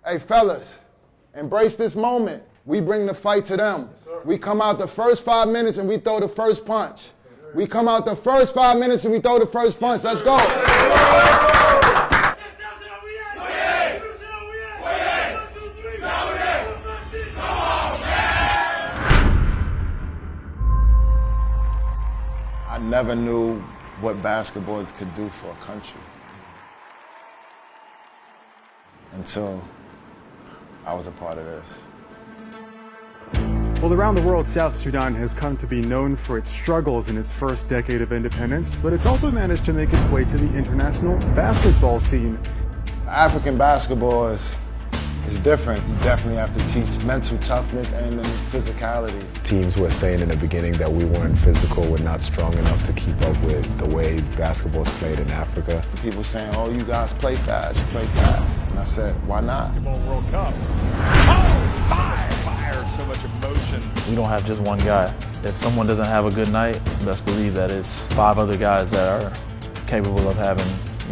Hey, fellas, embrace this moment. We bring the fight to them. We come out the first 5 minutes and we throw the first punch. We come out the first 5 minutes and we throw the first punch. Let's go. I never knew what basketball could do for a country until I was a part of this. Well, around the world, South Sudan has come to be known for its struggles in its first decade of independence, but it's also managed to make its way to the international basketball scene. African basketball is different. You definitely have to teach mental toughness and then physicality. Teams were saying in the beginning that we weren't physical, we're not strong enough to keep up with the way basketball's played in Africa. People saying, oh, you guys play fast, you play fast. And I said, why not? Basketball World Cup. Oh, fire, so much emotion. We don't have just one guy. If someone doesn't have a good night, best believe that it's 5 other guys that are capable of having,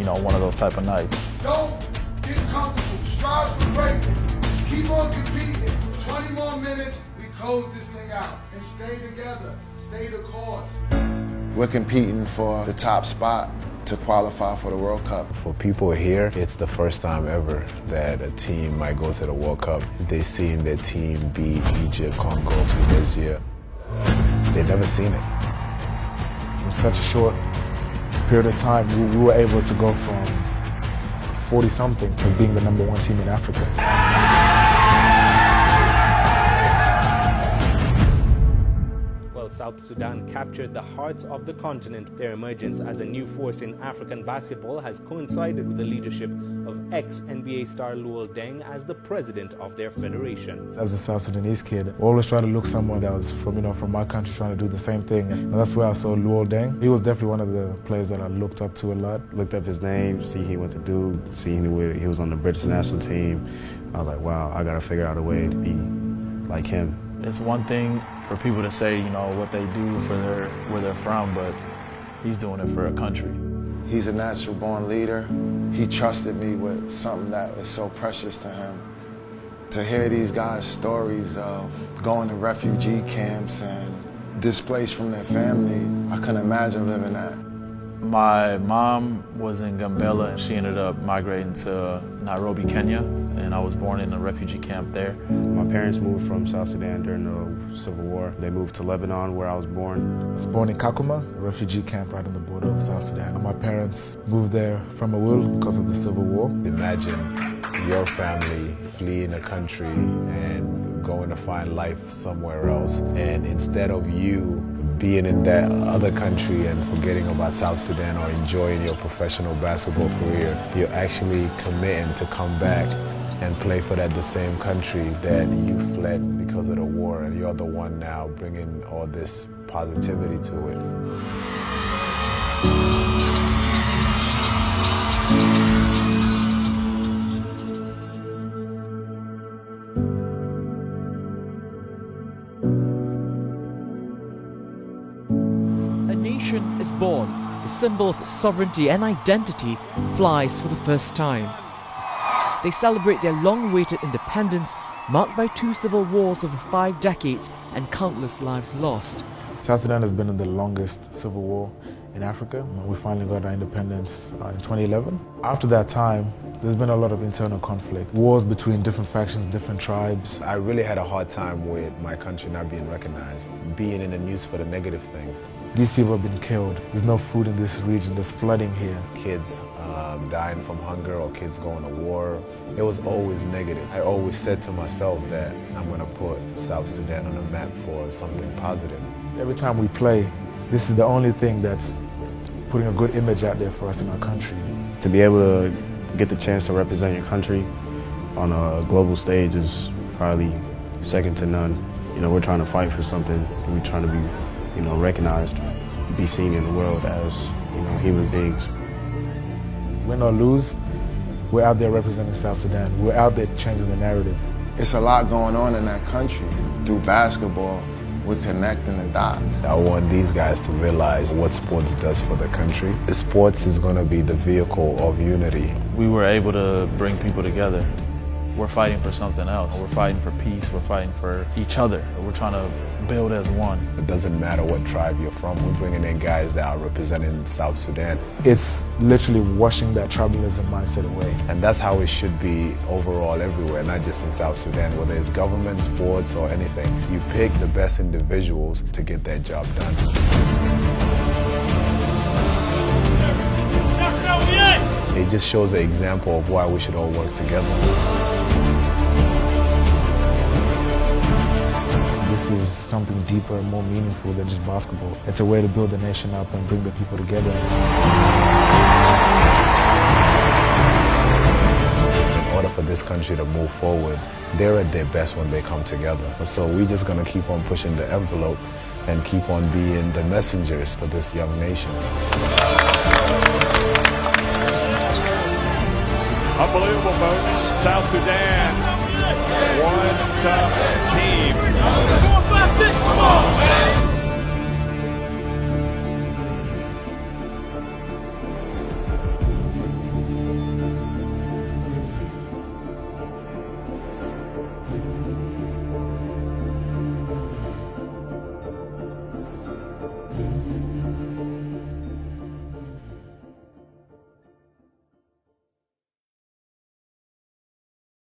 one of those type of nights. Don't get comfortable. Strive for greatness. Keep on competing. 20 more minutes, we close this thing out. And stay together. Stay the course. We're competing for the top spot to qualify for the World Cup. For people here, it's the first time ever that a team might go to the World Cup. They've seen their team beat Egypt, Congo, Tunisia. They've never seen it. In such a short period of time, we were able to go from 40-something to being the #1 team in Africa. While South Sudan captured the hearts of the continent, their emergence as a new force in African basketball has coincided with the leadership of ex-NBA star Luol Deng as the president of their federation. As a South Sudanese kid, I always tried to look someone that was from my country trying to do the same thing. And that's where I saw Luol Deng. He was definitely one of the players that I looked up to a lot. Looked up his name, see he went to do, see he was on the British national team. I was like, wow, I gotta figure out a way to be like him. It's one thing for people to say, what they do for where they're from, but he's doing it for a country. He's a natural born leader. He trusted me with something that is so precious to him. To hear these guys' stories of going to refugee camps and displaced from their family, I couldn't imagine living that. My mom was in Gambela and she ended up migrating to Nairobi, Kenya, and I was born in a refugee camp there. My parents moved from South Sudan during the Civil War. They moved to Lebanon, where I was born. I was born in Kakuma, a refugee camp right on the border of South Sudan. And my parents moved there from a will because of the Civil War. Imagine your family fleeing a country and going to find life somewhere else. And instead of you being in that other country and forgetting about South Sudan or enjoying your professional basketball career, you're actually committing to come back and play for the same country that you fled because of the war, and you're the one now bringing all this positivity to it. Is born. The symbol of sovereignty and identity flies for the first time. They celebrate their long-awaited independence, marked by 2 civil wars over 5 decades and countless lives lost. South Sudan has been in the longest civil war in Africa. We finally got our independence in 2011. After that time, there's been a lot of internal conflict, wars between different factions, different tribes. I really had a hard time with my country not being recognized, being in the news for the negative things. These people have been killed. There's no food in this region. There's flooding here. Kids dying from hunger or kids going to war. It was always negative. I always said to myself that I'm going to put South Sudan on the map for something positive. Every time we play, this is the only thing that's putting a good image out there for us in our country. To be able to get the chance to represent your country on a global stage is probably second to none. We're trying to fight for something. We're trying to be recognized, be seen in the world as, human beings. Win or lose, we're out there representing South Sudan. We're out there changing the narrative. It's a lot going on in that country. Through basketball, we're connecting the dots. I want these guys to realize what sports does for the country. Sports is going to be the vehicle of unity. We were able to bring people together. we're fighting for something else. We're fighting for peace, we're fighting for each other. We're trying to build as one. It doesn't matter what tribe you're from, we're bringing in guys that are representing South Sudan. It's literally washing that tribalism mindset away. And that's how it should be overall everywhere, not just in South Sudan, whether it's government, sports, or anything. You pick the best individuals to get that job done. It just shows an example of why we should all work together. This is something deeper and more meaningful than just basketball. It's a way to build the nation up and bring the people together. In order for this country to move forward, they're at their best when they come together. So we're just going to keep on pushing the envelope and keep on being the messengers for this young nation. Unbelievable, folks. South Sudan, one tough team. Come on,